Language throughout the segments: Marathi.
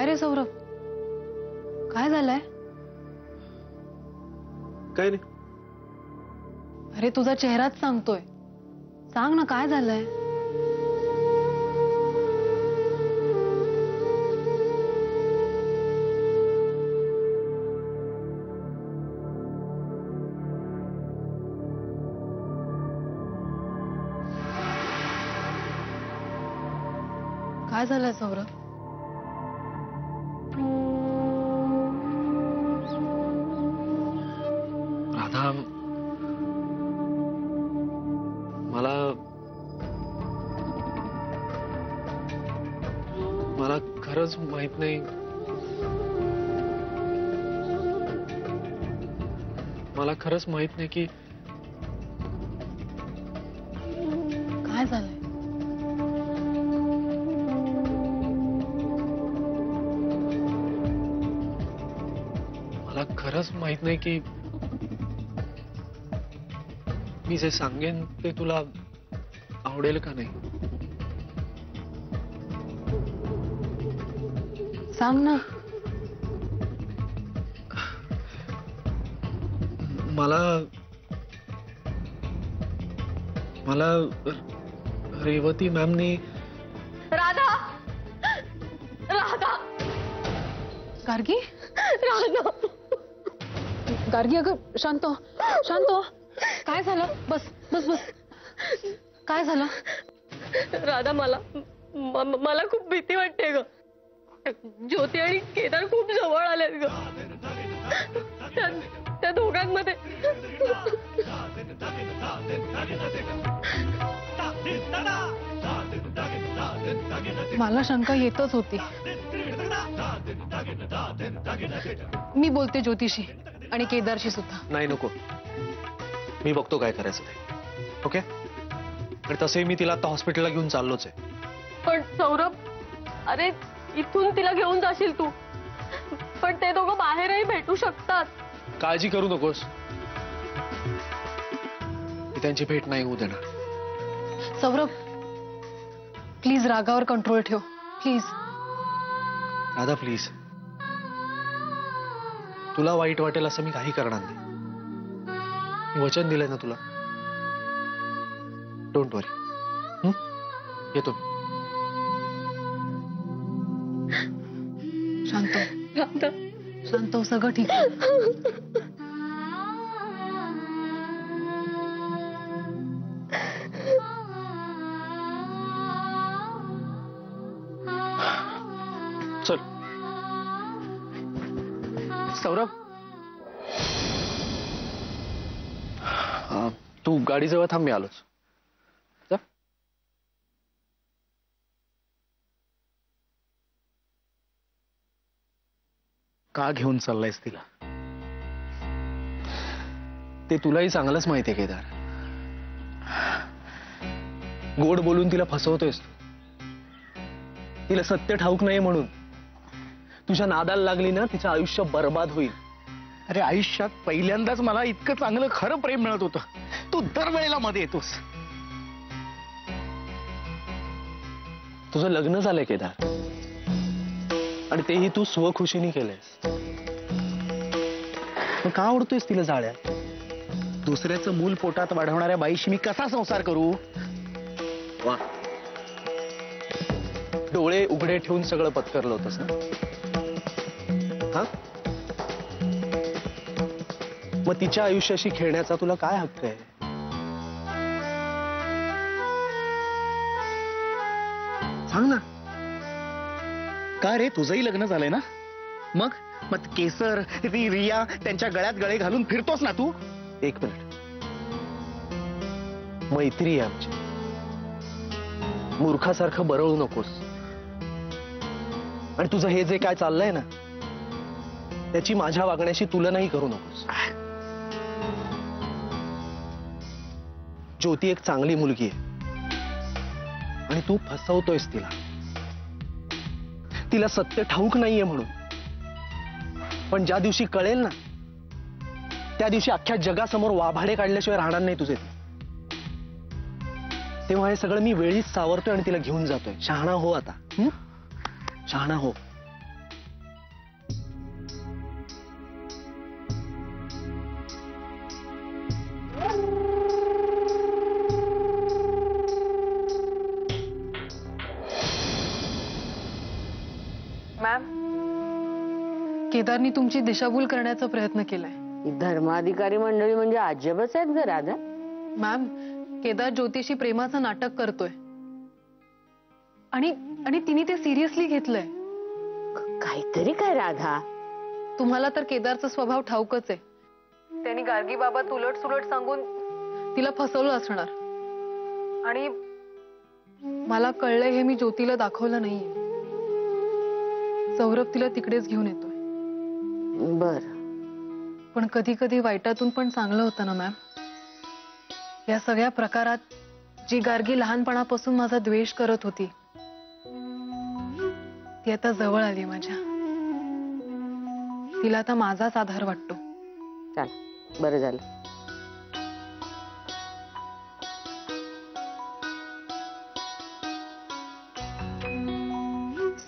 रे सौरभ, काय झालंय? काय नाही. अरे तुझा चेहराच सांगतोय. सांग ना काय झालंय? काय झालंय सौरभ? राधा, मला खरंच माहित नाही. मला खरंच माहित नाही की काय झालंय. मला खरंच माहित नाही की मी जे सांगेन ते तुला आवडेल का नाही. सांग ना. मला रेवती मॅमनी राधा, राधा, गार्गी, राधा, गार्गी, अगं शांत हो, शांत हो. काय झालं? बस बस बस. काय झालं? राधा, मला खूप भीती वाटते ग. ज्योती आणि केदार खूप जवळ आलेत ग. त्या दोघांमध्ये मला शंका येतच होती. मी बोलते ज्योतिषी आणि केदारशी सुद्धा. नाही, नको. मी बघतो काय करायचं ते. ओके? आणि तसंही मी तिला आता हॉस्पिटलला घेऊन चाललोच आहे. पण सौरभ, अरे इथून तिला घेऊन जाशील तू, पण ते दोघं बाहेरही भेटू शकतात. काळजी करू नकोस. मी त्यांची भेट नाही होऊ देणार. सौरभ, प्लीज रागावर कंट्रोल ठेव, प्लीज. राधा, प्लीज. तुला वाईट वाटेल असं मी काही करणार नाही. मी वचन दिलंय ना तुला. डोंट वरी. येतो. शांत हो. राधा, शांत हो, सगळं ठीक आहे. चल. सौरभ, तू गाडीजवळ थांब, मी आलोच. का घेऊन चाललायस तिला? ते तुलाही चांगलंच माहितीये केदार. गोड बोलून तिला फसवतोयस तू. तिला सत्य ठाऊक नाही म्हणून तुझ्या नादाला लागली ना, तिचं आयुष्य बर्बाद होईल. अरे आयुष्यात पहिल्यांदाच मला इतकं चांगलं खरं प्रेम मिळत होतं. तू दरवेळेला मध्ये येतोस. तुझं लग्न झालंय केदार, आणि तेही तू स्वखुशीने केलंयस. मग का आवडतोयस तिला जाळ्या? दुसऱ्याचं मूल पोटात वाढवणाऱ्या बाईशी मी कसा संसार करू? वा, डोळे उघडे ठेवून सगळं पत्करलं होतंस ना. हा, मग तिच्या आयुष्याशी खेळण्याचा तुला काय हक्क आहे? सांग ना. का रे, तुझंही लग्न झालंय ना? मग मग केसर, ती रिया त्यांच्या गळ्यात गळे घालून फिरतोस ना तू? एक मिनिट. मैत्री आहे आमची. मूर्खासारखं बरळू नकोस. आणि तुझं हे जे काय चाललंय ना, त्याची माझ्या वागण्याशी तुलनाही करू नकोस. ज्योती एक चांगली मुलगी आहे, आणि तू फसवतोयस तिला. तिला सत्य ठाऊक नाहीये म्हणून. पण ज्या दिवशी कळेल ना, त्या दिवशी अख्ख्या जगासमोर वाभाडे काढल्याशिवाय राहणार नाही तुझे. तेव्हा हे सगळं मी वेळीच सावरतोय आणि तिला घेऊन जातोय. शहाणा हो आता. शहाणा हो. केदारनी तुमची दिशाभूल करण्याचा प्रयत्न केलाय. ही धर्माधिकारी मंडळी म्हणजे अजबच आहेत ग राधा. मॅम, केदार ज्योतिषी प्रेमाचं नाटक करतोय आणि आणि तिने ते सिरियसली घेतलंय. काहीतरी काय राधा. तुम्हाला तर केदारचा स्वभाव ठाऊकच आहे. त्यांनी गार्गी बाबत उलट सुलट सांगून तिला फसवलं असणार. आणि मला कळलंय हे मी ज्योतीला दाखवलं नाहीये. सौरभ तिला तिकडेच घेऊन येतोय. बर, पण कधी कधी वाईटातून पण चांगलं होतं ना मॅम. या सगळ्या प्रकारात जी गार्गी लहानपणापासून माझा द्वेष करत होती ती आता जवळ आली माझ्या. तिला आता माझाच आधार वाटतो. चल बरं झालं.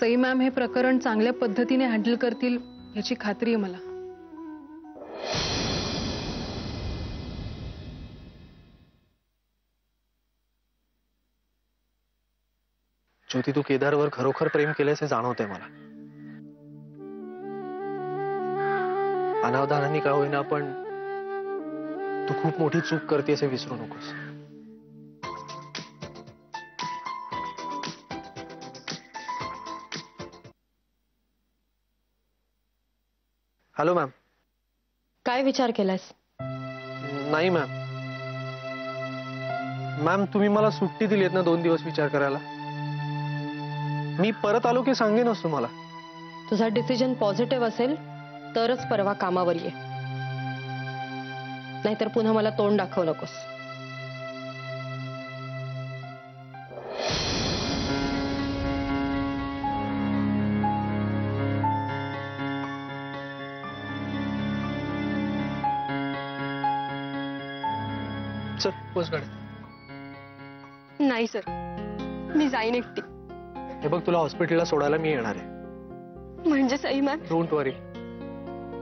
सई मॅम हे प्रकरण चांगल्या पद्धतीने हँडल करतील याची खात्री आहे मला. ज्योती, तू केदारवर खरोखर प्रेम केल्याचे जाणवतंय मला. अनावधानाने का होईना पण तू खूप मोठी चूक करते असे विसरू नकोस. Hello ma'am. काय विचार केलास? नाही मॅम. मॅम, तुम्ही मला सुट्टी दिलीत ना 2 दिवस विचार करायला. मी परत आलो की सांगेनच तुम्हाला. तुझा डिसिजन पॉझिटिव्ह असेल तरच परवा कामावर ये, नाहीतर पुन्हा मला तोंड दाखवू नकोस. चल बस गाडी. नाही सर, मी जाईन एकटी. हे बघ, तुला हॉस्पिटलला सोडायला मी येणार आहे. म्हणजे सई मॅम. डोंट वरी,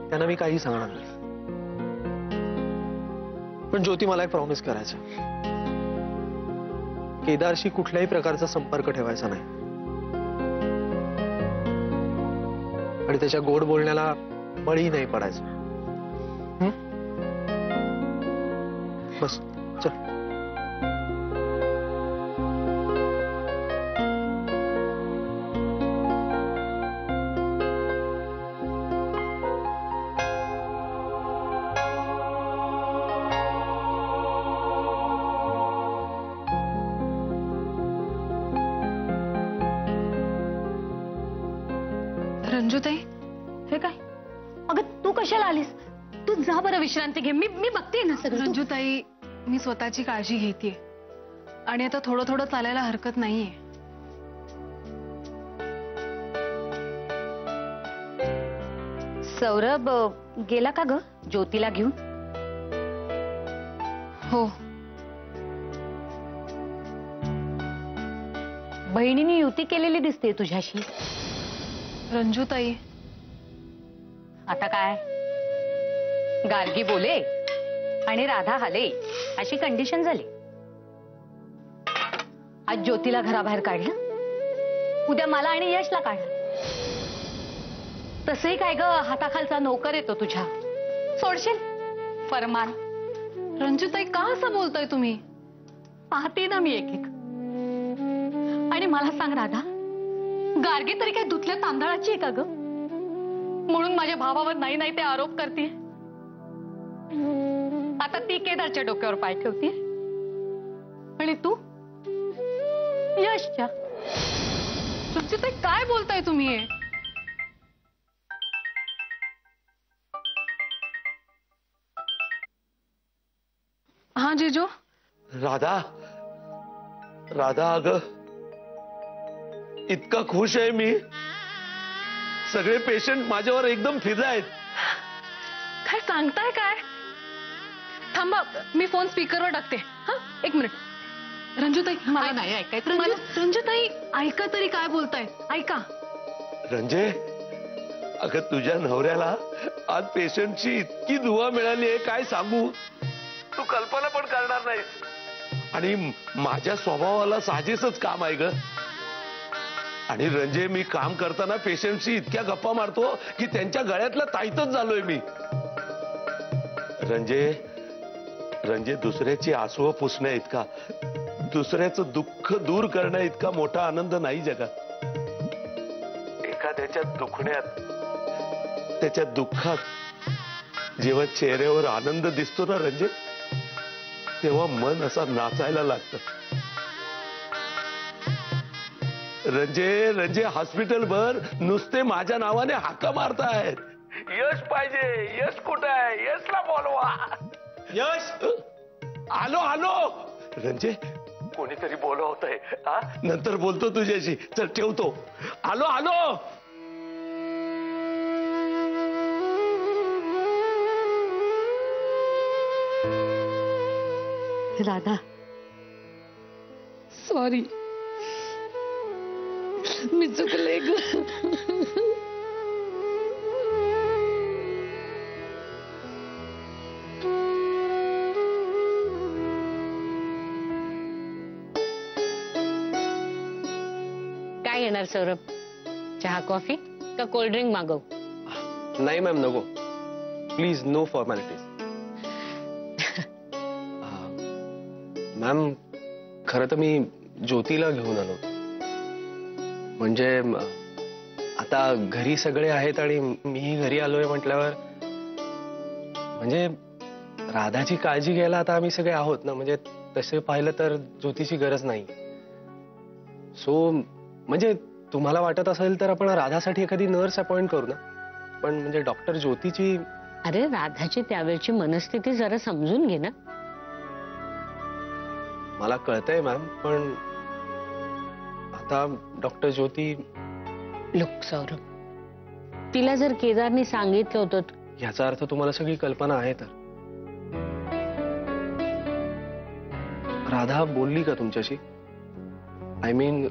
त्यांना मी काही सांगणार नाही. पण ज्योती, मला एक प्रॉमिस करायचं. केदारशी कुठल्याही प्रकारचा संपर्क ठेवायचा नाही आणि त्याच्या गोड बोलण्याला बळी नाही पडायचं. बस चल. रंजूताई, हे काय? अगं तू कशाला आलीस? तू जा बरं विश्रांती घे. मी बघते ना सगळं. रंजूताई, मी स्वतःची काळजी घेतेय आणि आता थोडं थोडं चालायला हरकत नाहीये. सौरभ गेला का ग ज्योतीला घेऊन? हो. बहिणीने युती केलेली दिसते तुझ्याशी. रंजूताई, आता काय? गार्गी बोले आणि राधा हाले अशी कंडिशन झाली. आज ज्योतीला घराबाहेर काढलं, उद्या मला आणि यशला काढलं. तसंही काय ग, हाताखालचा नोकर येतो तुझ्या. सोडशील फरमान? रंजूताई, का असं बोलताय तुम्ही? पाहते ना मी एक एक. आणि मला सांग राधा, गार्गी तरी काय धुतल्या तांदळाची आहे का ग, म्हणून माझ्या भावावर नाही नाही ते आरोप करते. आता ती केदारच्या डोक्यावर पाय ठेवते आणि तू यशच्या. रंजूताई, काय बोलताय तुम्ही? हा जीजू. राधा, राधा अगं, इतका खुश आहे मी. सगळे पेशंट माझ्यावर एकदम फिदा. काय सांगताय काय? थांबा, मी फोन स्पीकरवर टाकते. हा, 1 मिनिट. रंजूताई, मला नाही ऐकायचं. रंजूताई, ऐका तरी काय बोलताय. ऐका. रंजे, अगं तुझ्या नवऱ्याला आज पेशंटची इतकी दुवा मिळाली आहे, काय सांगू. तू कल्पना पण करणार नाहीस. आणि माझ्या स्वभावाला साजेसच काम आहे ग. आणि रंजे, मी काम करताना पेशंटशी इतक्या गप्पा मारतो की त्यांच्या गळ्यातला ताईतच झालोय मी. रंजे, दुसऱ्याची आसुं पुसण्या इतका, दुसऱ्याचं दुःख दूर करण्या इतका मोठा आनंद नाही जगात. एखाद्याच्या दुखण्यात, त्याच्या दुःखात जेव्हा चेहऱ्यावर आनंद दिसतो ना रंजे, तेव्हा मन असा नाचायला लागतं. रंजे, हॉस्पिटल भर नुसते माझ्या नावाने हाका मारतायत. यश पाहिजे, यश कुठं आहे, यशला बोलवा. यश, आलो. रंजे, कोणीतरी बोलवतंय. नंतर बोलतो तुझ्याशी. चल ठेवतो. आलो. राधा, सॉरी, मी चुकले ग. काय येणार सौरभ? चहा कॉफी का कोल्ड ड्रिंक मागव? नाही मॅम, नको प्लीज, नो फॉर्मॅलिटीज. मॅम, खरं तर मी ज्योतीला घेऊन आलो. म्हणजे आता घरी सगळे आहेत आणि मी घरी आलोय म्हटल्यावर, म्हणजे राधाची काळजी घ्यायला आता आम्ही सगळे आहोत ना. म्हणजे तसे पाहिलं तर ज्योतीची गरज नाही. सो म्हणजे तुम्हाला वाटत असेल तर आपण राधासाठी एखादी नर्स अपॉइंट करू ना. पण म्हणजे डॉक्टर ज्योतीची. अरे, राधाची त्यावेळची मनस्थिती जरा समजून घे ना. मला कळतंय मॅम, पण आता डॉक्टर ज्योती. लुक सौरभ, तिला जर केदारने सांगितलं होतं, याचा अर्थ तुम्हाला सगळी कल्पना आहे तर. राधा बोलली का तुमच्याशी? आय मीन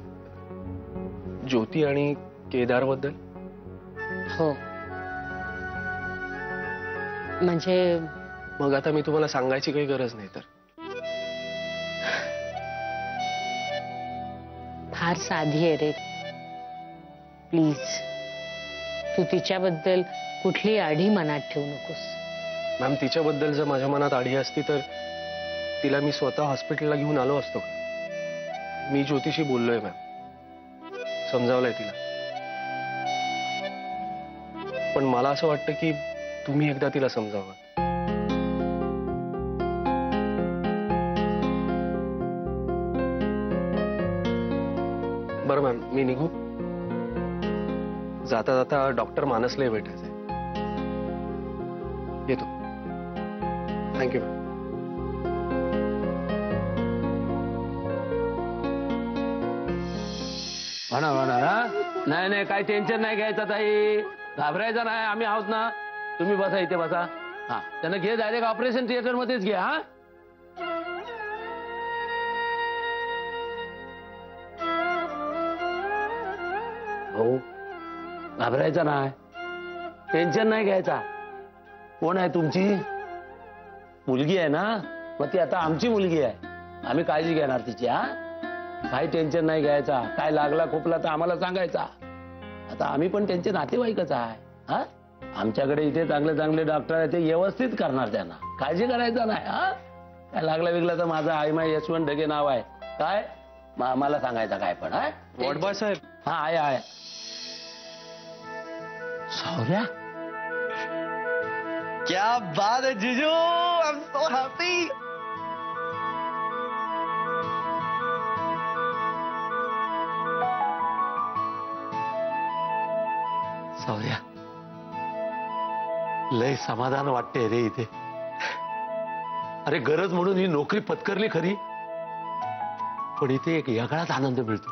ज्योती आणि केदार बद्दल? हो. म्हणजे मग आता मी तुम्हाला सांगायची काही गरज नाही तर. फार साधी आहे रे. प्लीज, तू तिच्याबद्दल कुठली आढी मनात ठेवू नकोस. मॅम, तिच्याबद्दल जर माझ्या मनात आढी असती तर तिला मी स्वतः हॉस्पिटलला घेऊन आलो असतो. मी ज्योतिषी बोललोय मॅम, समजावलंय तिला. पण मला असं वाटतं की तुम्ही एकदा तिला समजावं. बरं मॅम, मी निघू? जाता जाता डॉक्टर मानसला भेटायचंय. येतो. Thank you ma'am. म्हणा. नाही, काही टेन्शन नाही घ्यायचं ताई. घाबरायचं नाही, आम्ही आहोत ना. तुम्ही बसा, इथे बसा. हा, त्यांना घे, डायरेक्ट ऑपरेशन थिएटर मध्येच घे. हा, हो, घाबरायचं नाही, टेन्शन नाही घ्यायचा. कोण आहे तुमची मुलगी? आहे ना, मग ती आता आमची मुलगी आहे. आम्ही काळजी घेणार तिची. हा, काही टेन्शन नाही घ्यायचा. काय लागला खोपला तर आम्हाला सांगायचा. आता आम्ही पण त्यांचे नातेवाईकच आहे. हा, आमच्याकडे इथे चांगले डॉक्टर आहेत, ते व्यवस्थित करणार. त्यांना काळजी करायचा नाही. हा, काय लागला विकला तर माझं आईमाई यशवंत ढगे नाव आहे. काय आम्हाला सांगायचं काय पण. हा, वॉर्डबॉय साहेब. हा, आहे. सौर्या, क्या बात है जीजू, I am so happy. Shaurya, लय समाधान वाटते रे इथे. अरे, गरज म्हणून ही नोकरी पत्करली खरी, पण इथे एक वेगळाच आनंद मिळतो.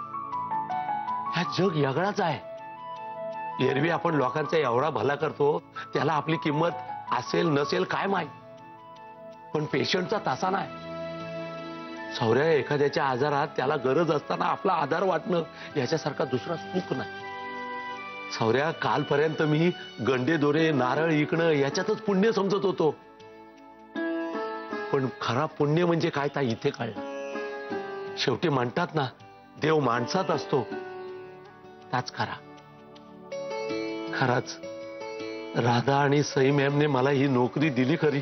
हा जग वेगळाच आहे. एरवी आपण लोकांचा एवढा भला करतो, त्याला आपली किंमत असेल नसेल काय माहित, पण पेशंटचा तसा नाही. सौर्या, एखाद्याच्या आजारात त्याला गरज असताना आपला आधार वाटणं याच्यासारखा दुसरा सुख नाही. सौर्या, कालपर्यंत मी गंडे दोरे नारळ इकणं याच्यातच पुण्य समजत होतो, पण खरा पुण्य म्हणजे काय ता इथे कळलं. शेवटी म्हणतात ना, देव माणसात असतो. त्याच खरा. खराच राधा आणि सई मॅमने मला ही नोकरी दिली खरी,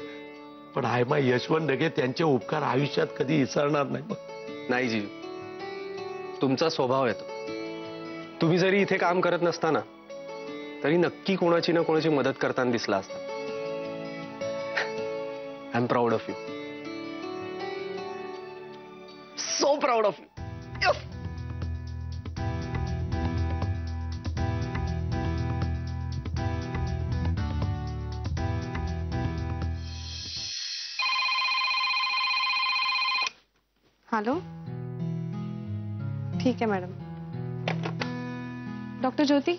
पण आयमा यशवंत डगे त्यांचे उपकार आयुष्यात कधी विसरणार नाही बघ. नाही जीव, तुमचा स्वभाव येतो. तुम्ही जरी इथे काम करत नसताना तरी नक्की कोणाची ना कोणाची मदत करताना दिसला असता. I am proud of you, so proud of you. Hello, ठीक आहे मॅडम. डॉक्टर ज्योती,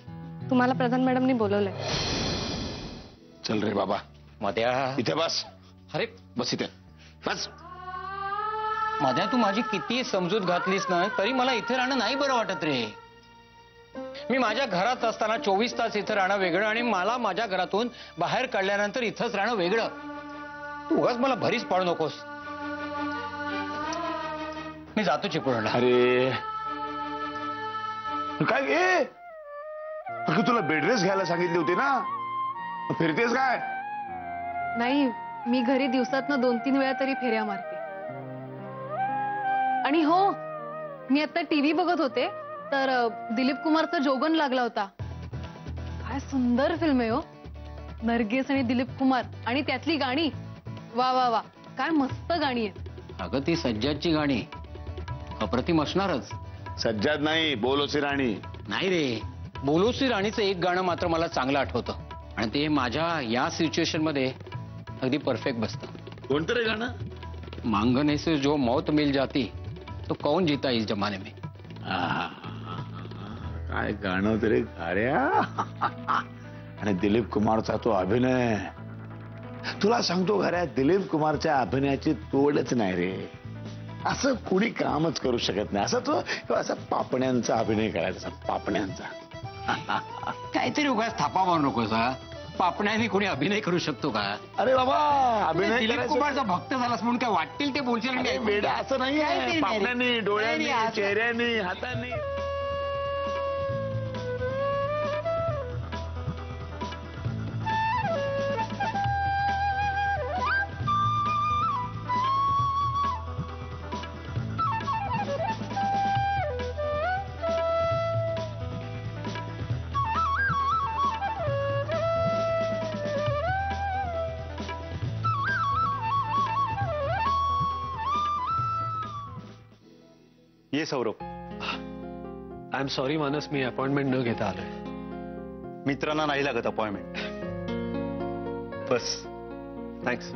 तुम्हाला प्रधान मॅडमनी बोलवलंय. चल रे बाबा, मध्या. इथे बस. अरे बस इथे बस. मध्या, तू माझी किती समजूत घातलीस ना तरी मला इथे राहणं नाही बरं वाटत रे. मी माझ्या घरात असताना 24 तास इथं राहणं वेगळं आणि मला माझ्या घरातून बाहेर काढल्यानंतर इथंच राहणं वेगळं. तू उगाच मला भरीच पाडू नकोस. मी जातो चिपळूणला. अरे काय घे, तुला बेडरेस घ्यायला सांगितली होती ना, फिरतेस काय? नाही, मी घरी दिवसातनं 2-3 वेळा तरी फेऱ्या मारते. आणि हो, मी आता टीव्ही बघत होते तर दिलीप कुमारचा जोगन लागला होता. काय सुंदर फिल्म आहे हो. नरगिस आणि दिलीप कुमार आणि त्यातली गाणी, वा वा वा, काय मस्त गाणी आहेत. अगं ती सज्जादची गाणी अप्रतिम असणारच. सज्जाद नाही, बोलोसी राणी. नाही रे, बोलोसी राणीचं एक गाणं मात्र मला चांगलं आठवतं आणि ते माझ्या या सिच्युएशन मध्ये अगदी परफेक्ट बसतं. कोणतं रे गाणं? मांगने से जो मौत मिल जाती तो कौन जीता इस जमाने में. काय गाणं होतं रे गाड्या. आणि दिलीप कुमारचा तो अभिनय, तुला सांगतो घरात दिलीप कुमारच्या अभिनयाची तोडच नाही रे. असं कुणी कामच करू शकत नाही. असं तो असा पापण्यांचा अभिनय करायचा, पापण्यांचा. काहीतरी उगाच थापा मारू नकोस. पापण्याने कोणी अभिनय करू शकतो का? अरे बाबा, अभिनय दिलीप करायचं- कुमारचा भक्त झालास म्हणून काय वाटतील ते बोलशील. अरे वेडा, असं नाही आहे. नाही रे. पापण्यांनी, डोळ्यांनी, नाही रे, असं- चेहऱ्यांनी, हातांनी. ये सौरभ. आय एम सॉरी मानस, मी अपॉइंटमेंट न घेता आलोय. मित्रांना नाही लागत अपॉइंटमेंट. बस, थँक्स.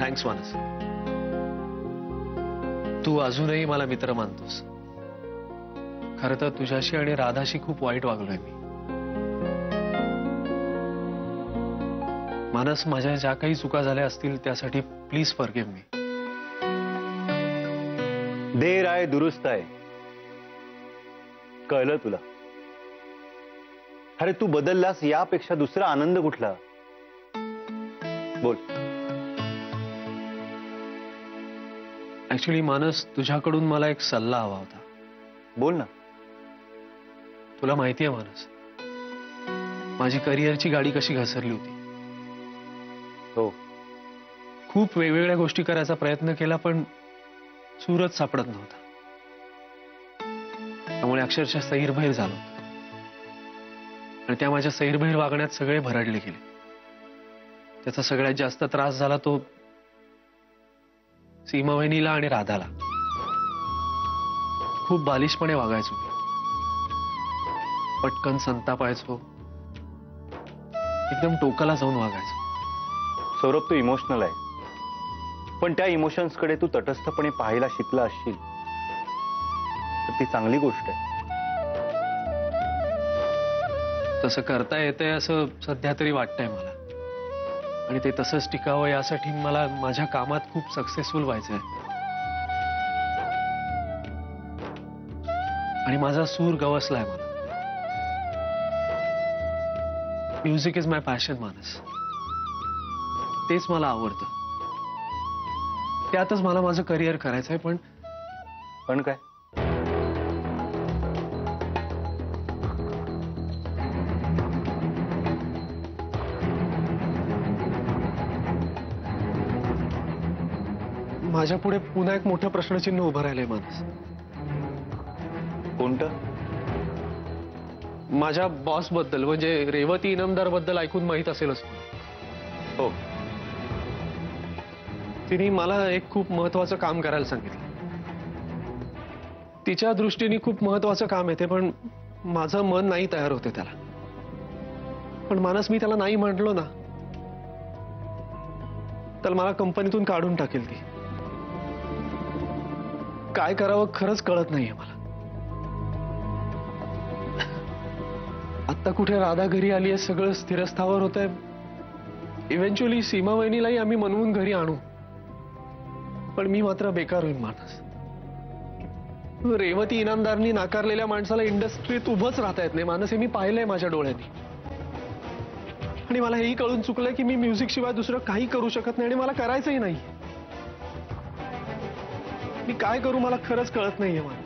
थँक्स मानस, तू अजूनही मला मित्र मानतोस. खरं तर तुझ्याशी आणि राधाशी खूप वाईट वागलोय मी. मानस, माझ्या ज्या काही चुका झाल्या असतील त्यासाठी प्लीज फॉरगिव्ह मी. देर आहे दुरुस्त आहे, कळलं तुला. अरे तू बदललास यापेक्षा दुसरा आनंद कुठला? बोल. ऍक्च्युली मानस, तुझ्याकडून मला एक सल्ला हवा होता. बोल ना. तुला माहितीये मानस, माझी करिअरची गाडी कशी घसरली होती. हो. खूप वेगवेगळ्या गोष्टी करायचा प्रयत्न केला पण सूरच सापडत नव्हता. त्यामुळे अक्षरशः सैरभैर झालो आणि त्या माझ्या सैरभैर वागण्यात सगळे भरडले गेले. त्याचा सगळ्यात जास्त त्रास झाला तो सीमा वहिनीला आणि राधाला. खूप बालिशपणे वागायचो, पटकन संतापायचो, एकदम टोकाला जाऊन वागायचो. सौरभ, तू इमोशनल आहे, पण त्या इमोशन्सकडे तू तटस्थपणे पाहायला शिकला असशील तर ती चांगली गोष्ट आहे. तसं करता येतंय असं सध्या तरी वाटतंय मला. आणि ते तसंच टिकावं यासाठी मला माझ्या कामात खूप सक्सेसफुल व्हायचंय. आणि माझा सूर गवसलाय मला. म्युझिक इज माय पॅशन मानस. तेच मला आवडतं. त्यातच मला माझं करिअर करायचंय. पण काय? माझ्या पुढे पुन्हा एक मोठं प्रश्नचिन्ह उभं राहिलंय मानस. कोणतं? माझ्या बॉस बद्दल, म्हणजे रेवती इनामदार बद्दल ऐकून माहित असेलच. हो. तिने मला एक खूप महत्वाचं काम करायला सांगितलं. तिच्या दृष्टीने खूप महत्वाचं काम आहे ते, पण माझं मन नाही तयार होते त्याला. पण मानस, मी त्याला नाही म्हटलो ना तर मला कंपनीतून काढून टाकेल ती. काय करावं खरंच कळत नाहीये मला. आता कुठे राधा घरी आली आहे, सगळं स्थिरस्थावर होत आहे. इव्हेंच्युअली सीमा वहिनीलाही आम्ही मनवून घरी आणू, पण मी मात्र बेकार होईल मानस. रेवती इनामदारनी नाकारलेल्या माणसाला इंडस्ट्रीत उभंच राहता येत नाही मानस. हे मी पाहिलंय माझ्या डोळ्यांनी. आणि मला हेही कळून चुकलंय की मी म्युझिक शिवाय दुसरं काही करू शकत नाही आणि मला करायचंही नाही. मी काय करू मला खरंच कळत नाहीये मला.